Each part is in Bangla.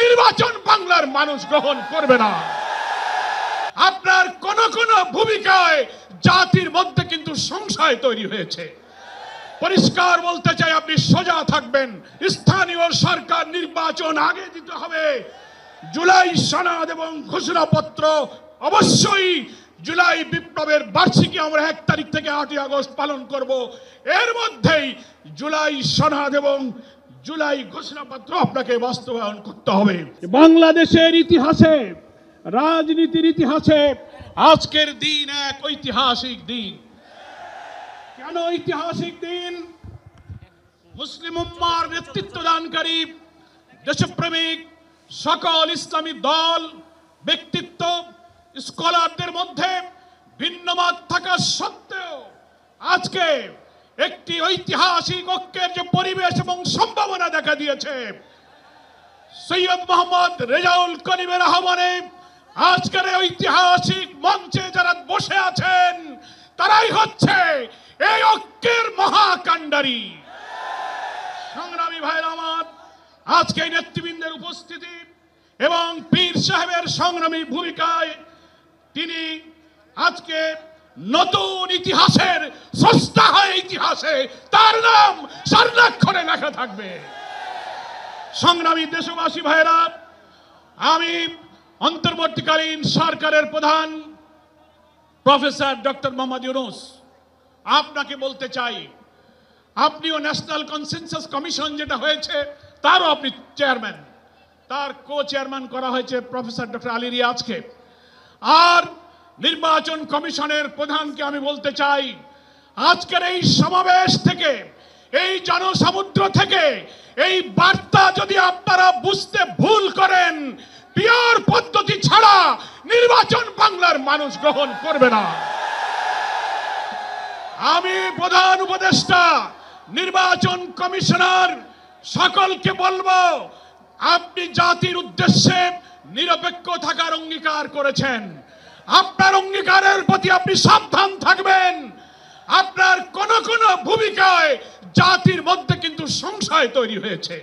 নির্বাচন বাংলার মানুষ গ্রহণ করবে না। আপনার কোন কোন ভূমিকায় জাতির মধ্যে কিন্তু সংশয় তৈরি হয়েছে। পরিষ্কার বলতে চাই, আপনি সোজা থাকবেন। স্থানীয় সরকার নির্বাচন আগে দিতে হবে। জুলাই সনদ এবং ঘোষণাপত্র অবশ্যই জুলাই বিপ্লবের বার্ষিকী আমরা 1 তারিখ থেকে 8 আগস্ট পালন করব। এর মধ্যেই জুলাই সনদ এবং জুলাই ঘোষণাপত্র আপনাকে বাস্তবায়ন করতে হবে। বাংলাদেশের ইতিহাসে, রাজনীতির ইতিহাসে আজকের দিন এক ঐতিহাসিক দিন। কেন ঐতিহাসিক দিন? মুসলিম উম্মার নেতৃত্ব দানকারী দেশপ্রেমিক সকল ইসলামী দল, ব্যক্তিত্ব, স্কলারদের মধ্যে ভিন্নমত থাকা সত্ত্বেও আজকে একটি ঐতিহাসিক ঐক্যের যে পরিবেশ এবং সম্ভাবনা দেখা দিয়েছে, সৈয়দ মোহাম্মদ রেজাউল করিমের আহ্বানে আজকের ঐতিহাসিক মঞ্চে যারা বসে আছেন তারাই হচ্ছে এই ঐক্যের মহাকাণ্ডারী। সংগ্রামী ভাইরা আমার, আজকে নেতৃবৃন্দের উপস্থিতি এবং পীর সাহেবের সংগ্রামী ভূমিকায় তিনি আজকে নতুন ইতিহাসের স্রষ্টা হয়ে ইতিহাসে তার নাম স্বর্ণাক্ষরে লেখা থাকবে। সংগ্রামী দেশবাসী ভাইরা, আমি অন্তর্বর্তীকালীন সরকারের প্রধান প্রফেসর ডক্টর মোহাম্মদ ইউনূস আপনাকে বলতে চাই, আপনিও ন্যাশনাল কনসেনসাস কমিশন যেটা হয়েছে তারও আপনি চেয়ারম্যান, তার কো চেয়ারম্যান করা হয়েছে প্রফেসর ডক্টর আলী রিয়াজকে। আর নির্বাচন কমিশনের প্রধানকে আমি বলতে চাই, আজকের এই সমাবেশ থেকে, এই জনসমুদ্র থেকে এই বার্তা যদি আপনারা বুঝতে ভুল করেন, পিওর পদ্ধতি ছাড়া নির্বাচন বাংলার মানুষ গ্রহণ করবে না। আমি প্রধান উপদেষ্টা, নির্বাচন কমিশনার সকলকে বলবো, আপনি জাতির উদ্দেশ্যে নিরপেক্ষ থাকার অঙ্গীকার করেছেন। আপনার অঙ্গীকারের প্রতি আপনি সাবধান থাকবেন। আপনার কোন কোন ভূমিকায় জাতির মধ্যে কিন্তু সংশয় তৈরি হয়েছে।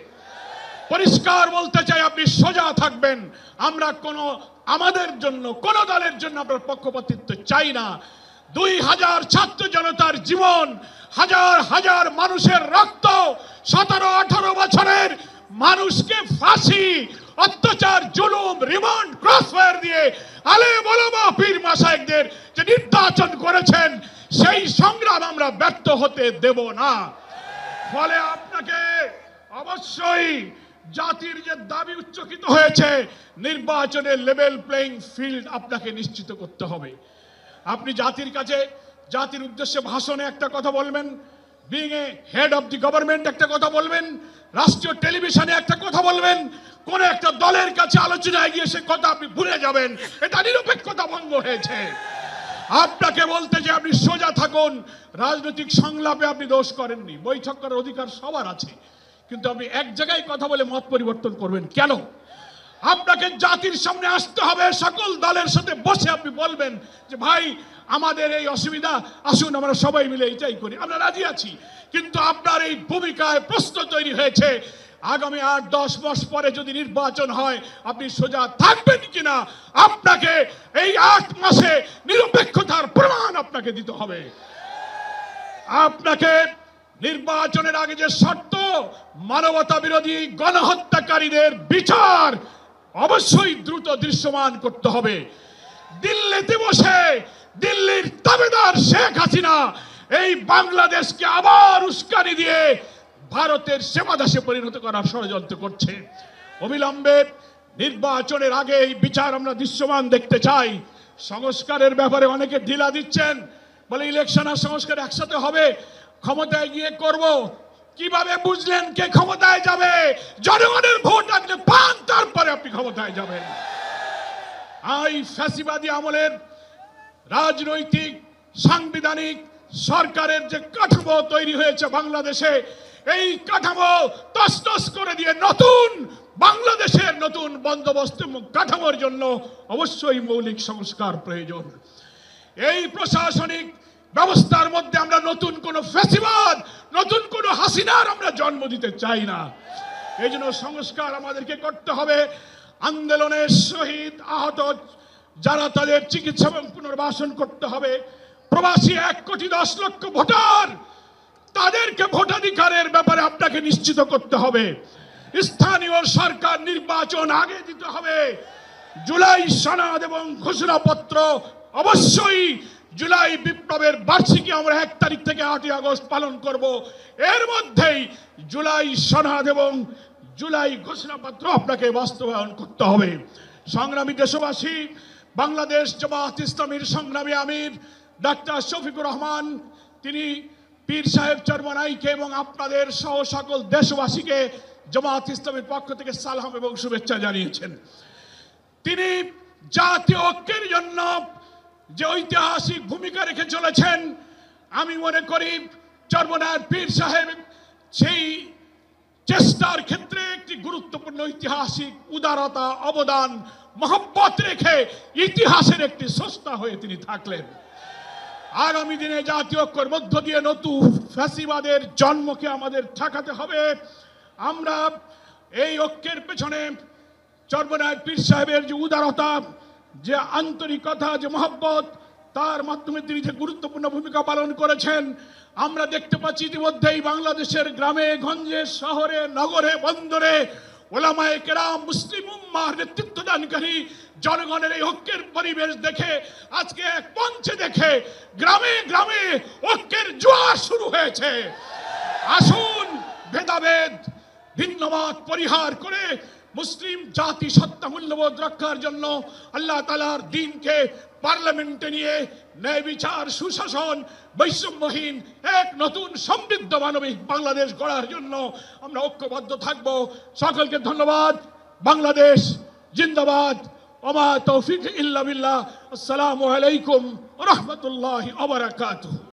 পরিষ্কার বলতে চাই, আপনি সোজা থাকবেন। আমরা আমাদের জন্য, কোন দলের জন্য আপনার পক্ষপাতিত্ব চাই না। 2000 ছাত্র জনতার জীবন, হাজার হাজার মানুষের রক্ত, 17-18 বছরের মানুষকে ফাঁসি, অত্যাচার, জুলুম, রিমান্ড, ক্রসফায়ার দিয়ে আলেম ওলামা পীর মাশায়েখদের যে নির্যাতন করেছেন, সেই সংগ্রাম আমরা ব্যর্থ হতে দেব না। ফলে আপনাকে অবশ্যই জাতির যে দাবি উচ্চকিত হয়েছে, নির্বাচনের লেভেল প্লেইং ফিল্ড আপনাকে নিশ্চিত করতে হবে। আপনি জাতির কাছে, জাতির উদ্দেশ্যে ভাষণে একটা কথা বলবেন, being a head of the government একটা কথা বলবেন, রাষ্ট্রীয় টেলিভিশনে একটা কথা বলবেন, কোন একটা দলের কাছে আলোচনায় গিয়ে সে কথা আপনি ভুলে যাবেন, এটা নিরপেক্ষতা ভঙ্গ হয়েছে। আপনাকে বলতে যে আপনি সোজা থাকুন। রাজনৈতিক সংলাপে আপনি দোষ করেননি, বৈঠক করার অধিকার সবার আছে, কিন্তু আপনি এক জায়গায় কথা বলে মত পরিবর্তন করবেন কেন? আপনাকে জাতির সামনে আসতে হবে, সকল দলের সাথে বসে আপনি বলবেন যে ভাই আমাদের এই অসুবিধা, আসুন আমরা সবাই মিলে এটাই করি, আমরা রাজি আছি। কিন্তু আপনার এই ভূমিকায় প্রশ্ন তৈরি হয়েছে, আগামী 8-10 মাস পরে যদি নির্বাচন হয় আপনি সোজা থাকবেন কিনা, আপনাকে এই 8 মাসে নিরপেক্ষতার প্রমাণ আপনাকে দিতে হবে। আপনাকে নির্বাচনের আগে যে শর্ত, মানবতা বিরোধী গণহত্যাকারীদের বিচার অবশ্যই দ্রুত দৃশ্যমান করতে হবে। দিল্লিতে বসে দিল্লির তাবেদার শেখ হাসিনা এই বাংলাদেশকে আবার উস্কানি দিয়ে ভারতের সেবাদাসে পরিণত করার ষড়যন্ত্র করছে। অবিলম্বে নির্বাচনের আগে এই বিচার আমরা দৃশ্যমান দেখতে চাই। সংস্কারের ব্যাপারে অনেকে ঢিলা দিচ্ছেন, বলে ইলেকশন আর সংস্কার একসাথে হবে, ক্ষমতায় গিয়ে করব। কিভাবে বুঝলেন কে ক্ষমতায় যাবে? জনগণের ভোট আপনি পান, তারপরে আপনি ক্ষমতায় যাবেন। এই ফ্যাসিবাদী আমলের রাজনৈতিক, সাংবিধানিক সরকারের যে কাঠামো তৈরি হয়েছে বাংলাদেশে, এই কাঠামো তছনছ করে দিয়ে নতুন বাংলাদেশের নতুন বন্দোবস্ত কাঠামোর জন্য অবশ্যই মৌলিক সংস্কার প্রয়োজন। এই প্রশাসনিক ব্যবস্থার মধ্যে আমরা নতুন কোন ফ্যাসিবাদ, নতুন কোন হাসিনার আমরা জন্ম দিতে চাই না। এই জন্য সংস্কার আমাদেরকে করতে হবে। আন্দোলনের শহীদ আহত যারা, তাদের চিকিৎসা এবং পুনর্বাসন করতে হবে। প্রবাসী 1,10,00,000 ভোটার, তাদেরকে ভোটাধিকারের ব্যাপারে আপনাকে নিশ্চিত করতে হবে। স্থানীয় সরকার নির্বাচন আগে দিতে হবে। জুলাই সনদ এবং ঘোষণাপত্র অবশ্যই, জুলাই বিপ্লবের বার্ষিকী আমরা 1 তারিখ থেকে 8ই আগস্ট পালন করব। এর মধ্যেই জুলাই সনদ এবং জুলাই ঘোষণাপত্র আপনাকে বাস্তবায়ন করতে হবে। সংগ্রামী দেশবাসী, বাংলাদেশ জামাত ইসলামীর সংগ্রামী আমির ডাক্তার শফিকুর রহমান, তিনি পীর সাহেব চরমনাইকে এবং আপনাদের সহ সকল দেশবাসীকে জামাত ইসলামের পক্ষ থেকে সালাম এবং শুভেচ্ছা জানিয়েছেন। তিনি জাতীয় ঐক্যের জন্য যে ঐতিহাসিক ভূমিকা রেখে চলেছেন, আমি মনে করি চরমনাইয়ের পীর সাহেব সেই চেষ্টার ক্ষেত্রে একটি গুরুত্বপূর্ণ ঐতিহাসিক উদারতা, অবদান, মহব্বত রেখে ইতিহাসের একটি স্রষ্টা হয়ে তিনি থাকলেন। আগামী দিনে জাতীয় ঐক্যের মধ্য দিয়ে নতুন ফ্যাসিবাদের জন্মকে আমাদের ঠেকাতে হবে। আমরা এই ঐক্যের পেছনে চরমনাইয়ের পীর সাহেবের যে উদারতা, যে আন্তরিকতা, যে মহব্বত, তার মাধ্যমে তিনি যে গুরুত্বপূর্ণ ভূমিকা পালন করেছেন, আমরা দেখতে পাচ্ছি ইতিমধ্যেই বাংলাদেশের গ্রামে গঞ্জে, শহরে, নগরে, বন্দরে ওলামায়ে কেরাম, মুসলিম উম্মাহর নেতৃত্বদানকারী জনগণের এই ঐক্যের পরিবেশ দেখে, আজকে এক মঞ্চে দেখে গ্রামে গ্রামে ঐক্যের জোয়ার শুরু হয়েছে। আসুন ভেদাভেদ, ভিন্নমত পরিহার করে মুসলিম জাতি সত্তা মূল্যবোধ রক্ষার জন্য আল্লাহ তাআলার দ্বীনকে পার্লামেন্টে নিয়ে ন্যায় বিচার, সুশাসন, বৈষম্যহীন এক নতুন সমৃদ্ধ মানবিক বাংলাদেশ গড়ার জন্য আমরা ঐক্যবদ্ধ থাকব। সকলকে ধন্যবাদ। বাংলাদেশ জিন্দাবাদ। ওমা তৌফিক ইল্লা বিল্লাহ। আসসালামু আলাইকুম ওয়া রাহমাতুল্লাহি ওয়া বারাকাতুহু।